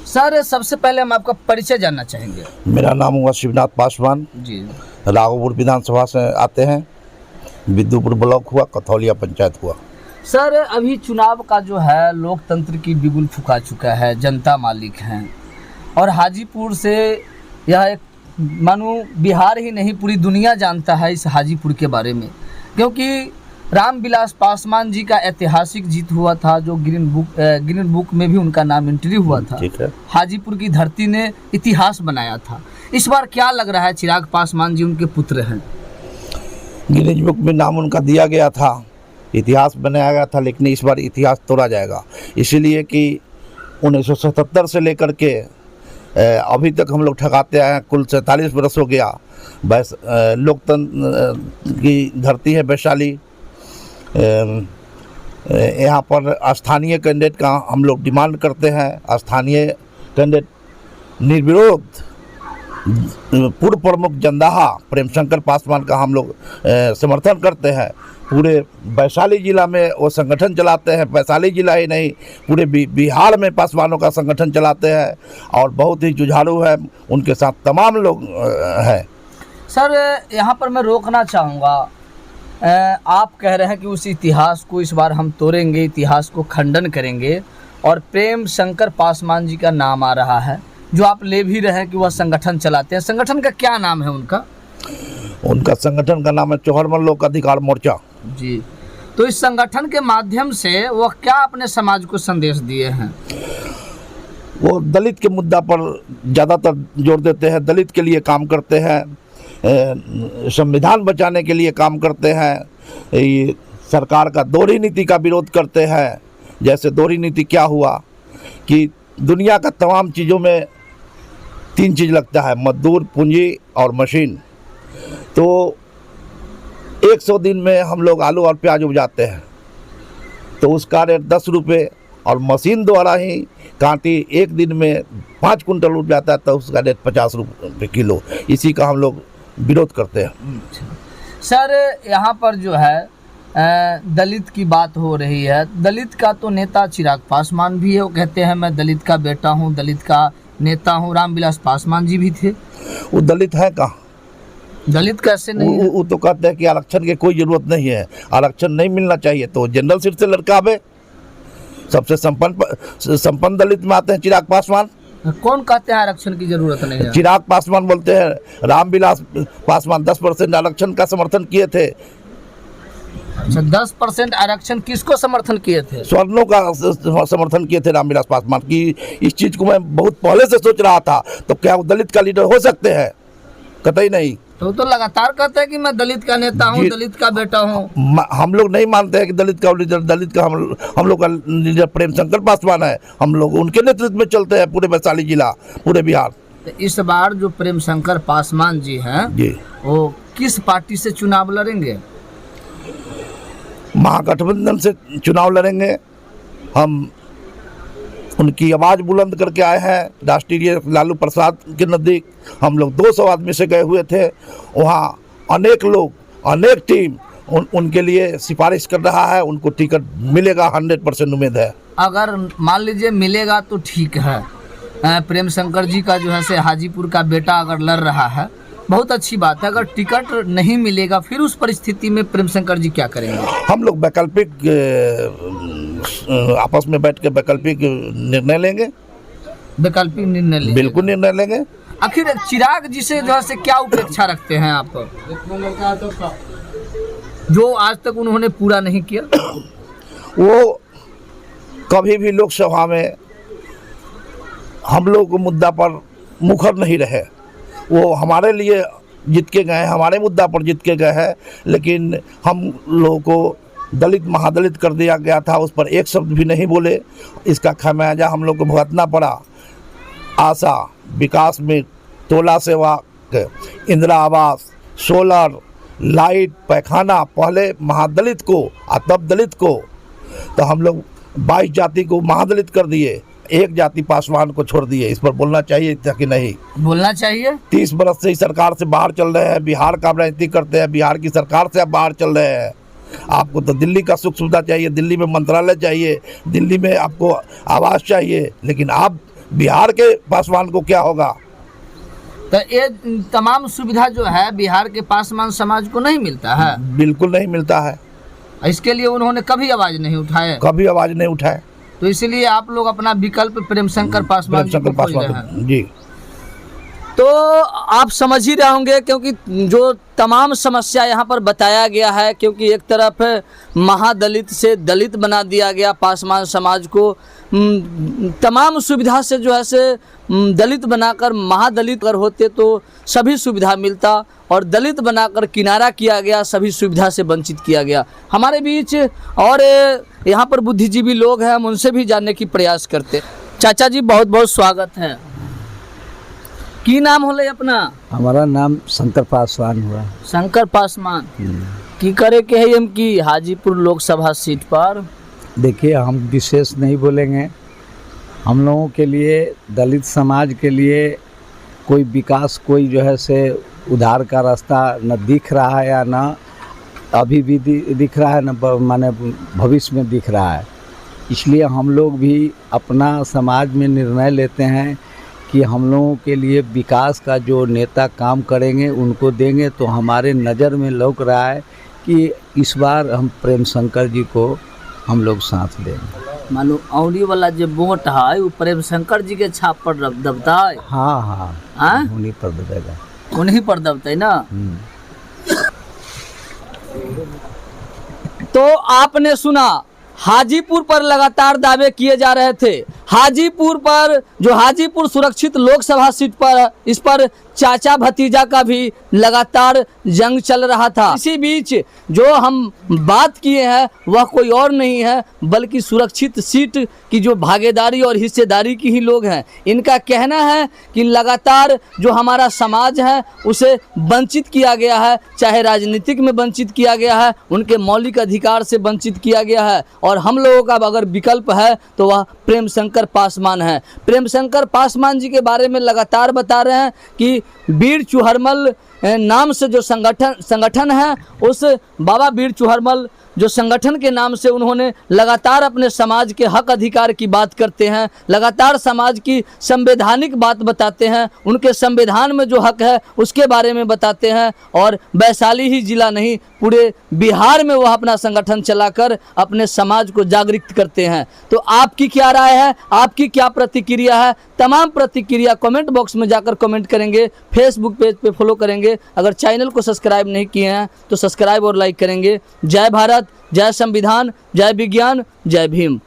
Sir सबसे पहले हम आपका परिचय जानना चाहेंगे। मेरा नाम हुआ शिवनाथ पासवान जी। राघोपुर विधानसभा से आते हैं। विद्युपुर ब्लॉक हुआ, कथौलिया पंचायत हुआ। सर अभी चुनाव का जो है लोकतंत्र की बिगुल फुका चुका है, जनता मालिक हैं और हाजीपुर से यह एक मानो बिहार ही नहीं पूरी दुनिया जानता है इस हाजीपुर के बारे में, क्योंकि रामविलास पासवान जी का ऐतिहासिक जीत हुआ था जो ग्रीन बुक में भी उनका नाम एंट्री हुआ था। ठीक है। हाजीपुर की धरती ने इतिहास बनाया था। इस बार क्या लग रहा है, चिराग पासवान जी उनके पुत्र हैं, गिनीज बुक में नाम उनका दिया गया था, इतिहास बनाया गया था, लेकिन इस बार इतिहास तोड़ा जाएगा। इसीलिए कि 1977 से लेकर के अभी तक हम लोग ठगाते आए हैं। कुल 47 बरस हो गया। बस लोकतंत्र की धरती है वैशाली। यहाँ पर स्थानीय कैंडिडेट का हम लोग डिमांड करते हैं। स्थानीय कैंडिडेट निर्विरोध पूर्व प्रमुख जंदाहा प्रेम शंकर पासवान का हम लोग समर्थन करते हैं। पूरे वैशाली जिला में वो संगठन चलाते हैं। वैशाली जिला ही नहीं, पूरे बिहार में पासवानों का संगठन चलाते हैं और बहुत ही जुझारू है। उनके साथ तमाम लोग हैं। सर यहाँ पर मैं रोकना चाहूँगा। आप कह रहे हैं कि उस इतिहास को इस बार हम तोड़ेंगे, इतिहास को खंडन करेंगे और प्रेम शंकर पासवान जी का नाम आ रहा है, जो आप ले भी रहे हैं कि वह संगठन चलाते हैं। संगठन का क्या नाम है उनका? उनका संगठन का नाम है चौहरमल लोक अधिकार मोर्चा। जी। तो इस संगठन के माध्यम से वह क्या अपने समाज को संदेश दिए हैं? वो दलित के मुद्दा पर ज़्यादातर जोर देते हैं, दलित के लिए काम करते हैं, संविधान बचाने के लिए काम करते हैं, ये सरकार का दोहरी नीति का विरोध करते हैं। जैसे दोहरी नीति क्या हुआ कि दुनिया का तमाम चीज़ों में 3 चीज़ लगता है, मजदूर, पूंजी और मशीन। तो 100 दिन में हम लोग आलू और प्याज उपजाते हैं तो उसका रेट 10 रुपये, और मशीन द्वारा ही कांटी 1 दिन में 5 कुंटल उपज जाता है तो उसका रेट 50 रुपये किलो। इसी का हम लोग विरोध करते हैं। सर यहाँ पर जो है दलित की बात हो रही है। दलित का तो नेता चिराग पासवान भी है, वो कहते हैं मैं दलित का बेटा हूँ, दलित का नेता हूँ। रामविलास पासवान जी भी थे। वो दलित है कहाँ? दलित कैसे नहीं है? वो तो कहते हैं कि आरक्षण की कोई ज़रूरत नहीं है, आरक्षण नहीं मिलना चाहिए तो जनरल सीट से लड़कावे। सबसे संपन्न दलित में आते हैं चिराग पासवान। कौन कहते हैं आरक्षण की जरूरत नहीं है? चिराग पासवान बोलते हैं। रामविलास पासवान 10% आरक्षण का समर्थन किए थे। अच्छा, 10% आरक्षण किसको समर्थन किए थे? स्वर्णों का समर्थन किए थे रामविलास पासवान की। इस चीज़ को मैं बहुत पहले से सोच रहा था। तो क्या वो दलित का लीडर हो सकते हैं? कतई नहीं। तो लगातार कहते हैं कि मैं दलित का नेता हूँ, दलित का बेटा हूँ। हम लोग नहीं मानते हैं कि दलित का लीडर, दलित का हम लोग का लीडर प्रेम शंकर पासवान है। हम लोग उनके नेतृत्व में चलते हैं पूरे वैशाली जिला, पूरे बिहार। तो इस बार जो प्रेम शंकर पासवान जी हैं जी, वो किस पार्टी से चुनाव लड़ेंगे? महागठबंधन से चुनाव लड़ेंगे। हम उनकी आवाज़ बुलंद करके आए हैं। राष्ट्रीय लालू प्रसाद के नज़दीक हम लोग 200 आदमी से गए हुए थे। वहाँ अनेक लोग, अनेक टीम उनके लिए सिफारिश कर रहा है। उनको टिकट मिलेगा, 100% उम्मीद है। अगर मान लीजिए मिलेगा तो ठीक है। प्रेम शंकर जी का जो है से हाजीपुर का बेटा अगर लड़ रहा है, बहुत अच्छी बात है। अगर टिकट नहीं मिलेगा फिर उस परिस्थिति में प्रेम शंकर जी क्या करेंगे? हम लोग वैकल्पिक आपस में बैठ के वैकल्पिक निर्णय लेंगे। वैकल्पिक निर्णय लेंगे? बिल्कुल निर्णय लेंगे। आखिर चिराग जी से जो है से क्या उपेक्षा रखते हैं आप, जो आज तक उन्होंने पूरा नहीं किया? वो कभी भी लोकसभा में हम लोग को मुद्दा पर मुखर नहीं रहे। वो हमारे लिए जीत के गए, हमारे मुद्दा पर जीत के गए हैं, लेकिन हम लोगों को दलित महादलित कर दिया गया था। उस पर एक शब्द भी नहीं बोले। इसका खमियाजा हम लोग को भुगतना पड़ा। आशा, विकास में टोला सेवा, इंदिरा आवास, सोलर, लाइट, पैखाना पहले महादलित को और तब दलित को। तो हम लोग 22 जाति को महादलित कर दिए, एक जाति पासवान को छोड़ दिए। इस पर बोलना चाहिए था कि नहीं? बोलना चाहिए। 30 बरस से ही सरकार से बाहर चल रहे हैं, बिहार का राजनीति करते हैं, बिहार की सरकार से आप बाहर चल रहे हैं। आपको तो दिल्ली का सुख सुविधा चाहिए, दिल्ली में मंत्रालय चाहिए, दिल्ली में आपको आवास चाहिए, लेकिन आप बिहार के पासवान को क्या होगा? तो ये तमाम सुविधा जो है बिहार के पासवान समाज को नहीं मिलता है, बिल्कुल नहीं मिलता है, इसके लिए उन्होंने कभी आवाज नहीं उठाए, कभी आवाज नहीं उठाए। तो इसलिए आप लोग अपना विकल्प प्रेम शंकर पासवान जी को खोज रहे हैं। जी, तो आप समझ ही रहे होंगे, क्योंकि जो तमाम समस्या यहाँ पर बताया गया है, क्योंकि एक तरफ महादलित से दलित बना दिया गया पासवान समाज को, तमाम सुविधा से जो है से दलित बनाकर महादलित अगर होते तो सभी सुविधा मिलता, और दलित बनाकर किनारा किया गया, सभी सुविधा से वंचित किया गया। हमारे बीच और यहाँ पर बुद्धिजीवी लोग हैं, हम उनसे भी जानने की प्रयास करते। चाचा जी बहुत बहुत स्वागत है। की नाम होले अपना? हमारा नाम शंकर पासवान हुआ। शंकर पासवान की करे के है हम की हाजीपुर लोकसभा सीट पर? देखिए, हम विशेष नहीं बोलेंगे। हम लोगों के लिए, दलित समाज के लिए कोई विकास, कोई जो है से उधार का रास्ता न दिख रहा है, या न अभी भी दिख रहा है, न माने भविष्य में दिख रहा है। इसलिए हम लोग भी अपना समाज में निर्णय लेते हैं कि हम लोगों के लिए विकास का जो नेता काम करेंगे उनको देंगे। तो हमारे नज़र में लौक रहा है कि इस बार हम प्रेम शंकर जी को हम लोग साथ देंगे। मानो औली वाला जो वोट है वो प्रेम शंकर जी के छाप पर दबता है। हाँ हाँ हाँ, उन्हीं पर दबेगा, उन्हीं पर दबता है ना। तो आपने सुना, हाजीपुर पर लगातार दावे किए जा रहे थे। हाजीपुर पर, जो हाजीपुर सुरक्षित लोकसभा सीट पर, इस पर चाचा भतीजा का भी लगातार जंग चल रहा था। इसी बीच जो हम बात किए हैं वह कोई और नहीं है बल्कि सुरक्षित सीट की जो भागीदारी और हिस्सेदारी की ही लोग हैं। इनका कहना है कि लगातार जो हमारा समाज है उसे वंचित किया गया है, चाहे राजनीतिक में वंचित किया गया है, उनके मौलिक अधिकार से वंचित किया गया है, और हम लोगों का अगर विकल्प है तो वह प्रेम शंकर पासवान है। प्रेम शंकर पासवान जी के बारे में लगातार बता रहे हैं कि वीर चुहरमल नाम से जो संगठन है, उस बाबा वीर चुहरमल जो संगठन के नाम से उन्होंने लगातार अपने समाज के हक अधिकार की बात करते हैं, लगातार समाज की संवैधानिक बात बताते हैं, उनके संविधान में जो हक है उसके बारे में बताते हैं, और वैशाली ही जिला नहीं पूरे बिहार में वह अपना संगठन चलाकर अपने समाज को जागृत करते हैं। तो आपकी क्या राय है, आपकी क्या प्रतिक्रिया है? तमाम प्रतिक्रिया कमेंट बॉक्स में जाकर कमेंट करेंगे, फेसबुक पेज पे फॉलो करेंगे, अगर चैनल को सब्सक्राइब नहीं किए हैं तो सब्सक्राइब और लाइक करेंगे। जय भारत, जय संविधान, जय विज्ञान, जय भीम।